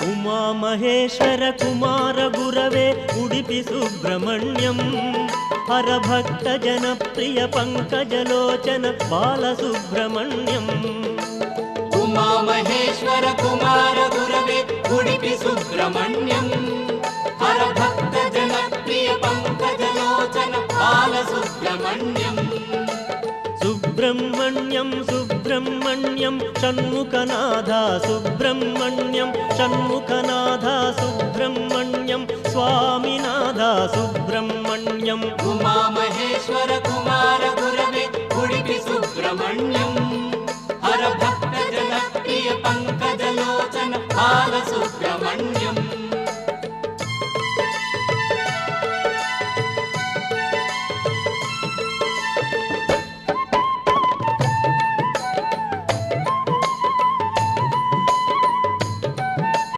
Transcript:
ಉಮಾ ಮಹೇಶ್ವರ ಕುಮಾರ ಗುರವೇ ಉಡುಪಿ ಸುಬ್ರಹ್ಮಣ್ಯಂ ಹರಭಕ್ತ ಜನಪ್ರಿಯ ಪಂಕಜಲೋಚನ ಬಾಲಸುಬ್ರಹ್ಮಣ್ಯಂ ಉಮಾ ಮಹೇಶ್ವರ ಕುಮಾರ ಗುರವೇ ಉಡುಪಿ ಸುಬ್ರಹ್ಮಣ್ಯಂ ಹರಭಕ್ತ ಜನಪ್ರಿಯ ಪಂಕಜಲೋಚನ ಬಾಲಸುಬ್ರಹ್ಮಣ್ಯಂ ಸುಬ್ರಹ್ಮಣ್ಯಂ ಸುಬ್ರಹ್ಮಣ್ಯಂ ಷಣ್ಮುಖನಾಥ ಸುಬ್ರಹ್ಮಣ್ಯಂ ಷಣ್ಮುಖನಾಥ ಸುಬ್ರಹ್ಮಣ್ಯಂ ಸ್ವಾಮಿನಾಥ ಸುಬ್ರಹ್ಮಣ್ಯಂ ಉಮಾ ಮಹೇಶ್ವರ ಕುಮಾರ ಗುರವೇ ಉಡುಪಿ ಸುಬ್ರಹ್ಮಣ್ಯಂ ಹರಭಕ್ತ ಜನಪ್ರಿಯ ಪಂಕಜಲೋಚನ ಬಾಲಸುಬ್ರಹ್ಮಣ್ಯಂ